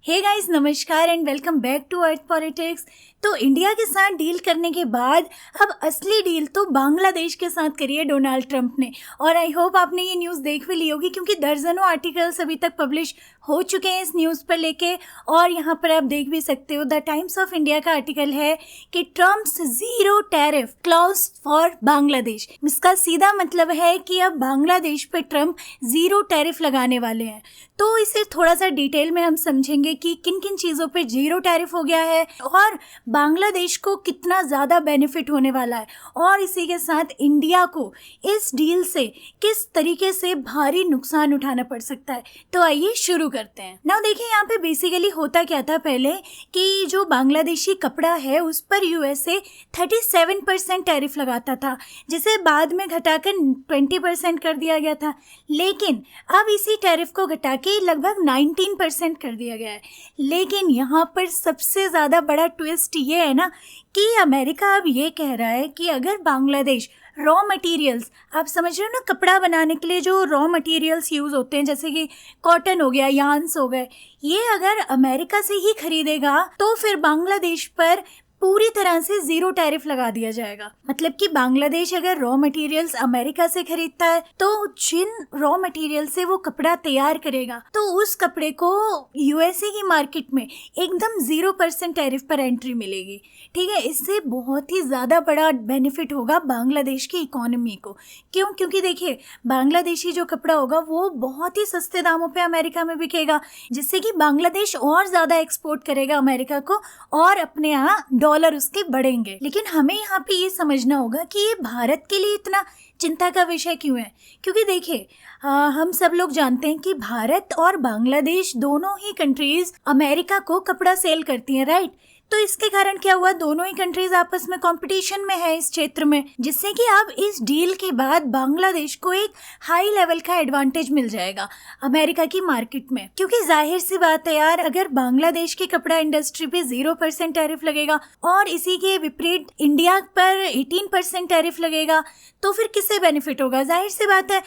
हे guys, नमस्कार and welcome back to earth politics. तो India के साथ डील करने के बाद अब असली डील तो बांग्लादेश के साथ करी है डोनाल्ड ट्रंप ने। और आई होप आपने ये न्यूज़ देख भी ली होगी, क्योंकि दर्जनों आर्टिकल्स अभी तक पब्लिश हो चुके हैं इस न्यूज़ पर लेके। और यहाँ पर आप देख भी सकते हो, द टाइम्स ऑफ इंडिया का आर्टिकल है कि Trump's zero tariff clause for Bangladesh. इसका सीधा मतलब है कि अब बांग्लादेश पर ट्रम्प जीरो टैरिफ लगाने वाले हैं। तो इसे थोड़ा सा डिटेल में हम समझेंगे कि किन किन चीज़ों पे जीरो टैरिफ हो गया है और बांग्लादेश को कितना ज़्यादा बेनिफिट होने वाला है, और इसी के साथ इंडिया को इस डील से किस तरीके से भारी नुकसान उठाना पड़ सकता है। तो आइए शुरू करते हैं। ना देखिए, यहाँ पे बेसिकली होता क्या था पहले कि जो बांग्लादेशी कपड़ा है उस पर यूएसए 37% टैरिफ लगाता था, जिसे बाद में घटाकर 20% कर दिया गया था। लेकिन अब इसी टैरिफ को घटा के लगभग 19% कर दिया गया है। लेकिन यहाँ पर सबसे ज़्यादा बड़ा ट्विस्ट ये है ना कि अमेरिका अब ये कह रहा है कि अगर बांग्लादेश रॉ मटेरियल्स, आप समझ रहे हो ना, कपड़ा बनाने के लिए जो रॉ मटेरियल्स यूज़ होते हैं जैसे कि कॉटन हो गया, यार्न्स हो गए, ये अगर अमेरिका से ही खरीदेगा तो फिर बांग्लादेश पर पूरी तरह से जीरो टैरिफ लगा दिया जाएगा। मतलब कि बांग्लादेश अगर रॉ मटेरियल्स अमेरिका से खरीदता है तो जिन रॉ मटेरियल से वो कपड़ा तैयार करेगा तो उस कपड़े को यूएसए की मार्केट में एकदम 0% टैरिफ पर एंट्री मिलेगी। ठीक है, इससे बहुत ही ज़्यादा बड़ा बेनिफिट होगा बांग्लादेश की इकोनॉमी को। क्यों? क्योंकि देखिए, बांग्लादेशी जो कपड़ा होगा वो बहुत ही सस्ते दामों पे अमेरिका में बिकेगा, जिससे कि बांग्लादेश और ज़्यादा एक्सपोर्ट करेगा अमेरिका को और अपने यहाँ डॉलर उसके बढ़ेंगे। लेकिन हमें यहाँ पे ये समझना होगा कि ये भारत के लिए इतना चिंता का विषय क्यों है। क्योंकि देखिए, हम सब लोग जानते हैं कि भारत और बांग्लादेश दोनों ही कंट्रीज अमेरिका को कपड़ा सेल करती हैं, राइट। तो इसके कारण क्या हुआ, दोनों ही कंट्रीज आपस में कंपटीशन में है इस क्षेत्र में, जिससे कि अब इस डील के बाद बांग्लादेश को एक हाई लेवल का एडवांटेज मिल जाएगा अमेरिका की मार्केट में। क्योंकि जाहिर सी बात है यार, अगर बांग्लादेश की कपड़ा इंडस्ट्री पे 0% टैरिफ लगेगा और इसी के विपरीत इंडिया पर 18% टैरिफ लगेगा तो फिर किससे बेनिफिट होगा? जाहिर सी बात है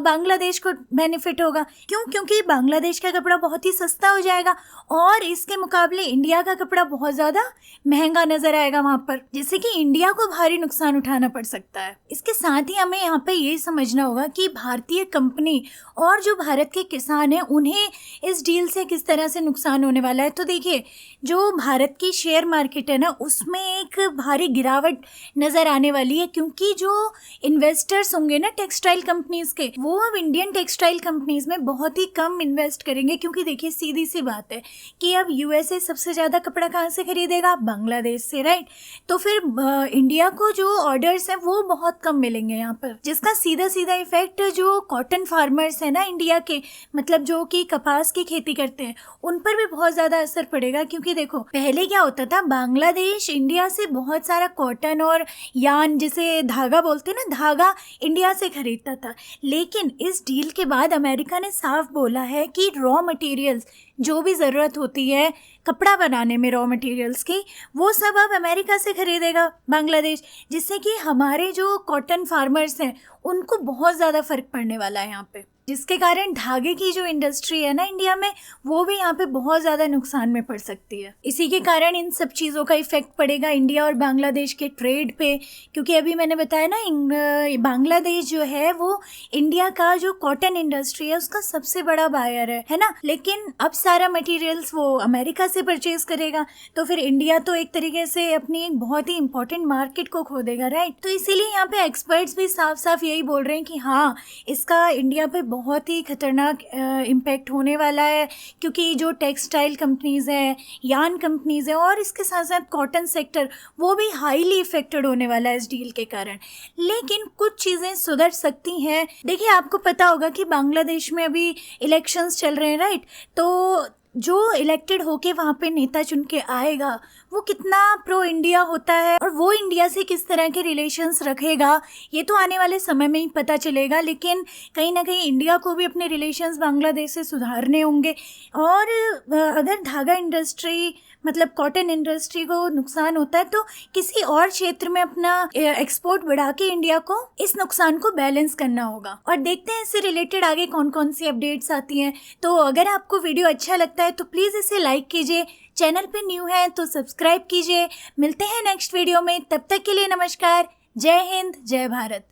बांग्लादेश को बेनिफिट होगा। क्यों? क्योंकि बांग्लादेश का कपड़ा बहुत ही सस्ता हो जाएगा और इसके मुकाबले इंडिया का कपड़ा बहुत ज़्यादा महंगा नजर आएगा वहाँ पर, जिससे कि इंडिया को भारी नुकसान उठाना पड़ सकता है। इसके साथ ही हमें यहाँ पे ये समझना होगा कि भारतीय कंपनी और जो भारत के किसान हैं उन्हें इस डील से किस तरह से नुकसान होने वाला है। तो देखिए, जो भारत की शेयर मार्केट है ना, उसमें एक भारी गिरावट नज़र आने वाली है, क्योंकि जो इन्वेस्टर्स होंगे ना टेक्सटाइल कंपनीज के, वो अब इंडियन टेक्सटाइल कंपनीज में बहुत ही कम इन्वेस्ट करेंगे। क्योंकि देखिए, सीधी सी बात है कि अब यूएसए सबसे ज़्यादा कपड़ा कहाँ से खरीदेगा? बांग्लादेश से, राइट। तो फिर इंडिया को जो ऑर्डर्स हैं वो बहुत कम मिलेंगे यहाँ पर, जिसका सीधा सीधा इफेक्ट जो कॉटन फार्मर्स हैं ना इंडिया के, मतलब जो कि कपास की खेती करते हैं, उन पर भी बहुत ज़्यादा असर पड़ेगा। क्योंकि देखो, पहले क्या होता था, बांग्लादेश इंडिया से बहुत सारा कॉटन और यार्न, जिसे धागा बोलते हैं ना, धागा इंडिया से खरीदता था। लेकिन इस डील के बाद अमेरिका ने साफ बोला है कि रॉ मटेरियल्स, जो भी ज़रूरत होती है कपड़ा बनाने में रॉ मटेरियल्स की, वो सब अब अमेरिका से खरीदेगा बांग्लादेश, जिससे कि हमारे जो कॉटन फार्मर्स हैं उनको बहुत ज़्यादा फ़र्क पड़ने वाला है यहाँ पे, जिसके कारण धागे की जो इंडस्ट्री है ना इंडिया में, वो भी यहाँ पे बहुत ज़्यादा नुकसान में पड़ सकती है। इसी के कारण इन सब चीज़ों का इफेक्ट पड़ेगा इंडिया और बांग्लादेश के ट्रेड पे। क्योंकि अभी मैंने बताया ना, बांग्लादेश जो है वो इंडिया का जो कॉटन इंडस्ट्री है उसका सबसे बड़ा बायर है ना। लेकिन अब सारा मटेरियल्स वो अमेरिका से परचेज करेगा, तो फिर इंडिया तो एक तरीके से अपनी एक बहुत ही इंपॉर्टेंट मार्केट को खो देगा, राइट। तो इसीलिए यहाँ पे एक्सपर्ट्स भी साफ साफ यही बोल रहे हैं कि हाँ, इसका इंडिया पे बहुत ही खतरनाक इम्पैक्ट होने वाला है। क्योंकि जो टेक्सटाइल कंपनीज़ हैं, यार्न कंपनीज़ हैं और इसके साथ साथ कॉटन सेक्टर, वो भी हाईली इफेक्टेड होने वाला है इस डील के कारण। लेकिन कुछ चीज़ें सुधर सकती हैं। देखिए, आपको पता होगा कि बांग्लादेश में अभी इलेक्शंस चल रहे हैं, राइट। तो जो इलेक्टेड होके वहाँ पे नेता चुन के आएगा वो कितना प्रो इंडिया होता है और वो इंडिया से किस तरह के रिलेशंस रखेगा, ये तो आने वाले समय में ही पता चलेगा। लेकिन कहीं ना कहीं इंडिया को भी अपने रिलेशंस बांग्लादेश से सुधारने होंगे। और अगर धागा इंडस्ट्री, मतलब कॉटन इंडस्ट्री को नुकसान होता है तो किसी और क्षेत्र में अपना एक्सपोर्ट बढ़ा के इंडिया को इस नुकसान को बैलेंस करना होगा। और देखते हैं इससे रिलेटेड आगे कौन कौन सी अपडेट्स आती हैं। तो अगर आपको वीडियो अच्छा लगता है है तो प्लीज़ इसे लाइक कीजिए, चैनल पे न्यू है तो सब्सक्राइब कीजिए। मिलते हैं नेक्स्ट वीडियो में, तब तक के लिए नमस्कार। जय हिंद, जय भारत।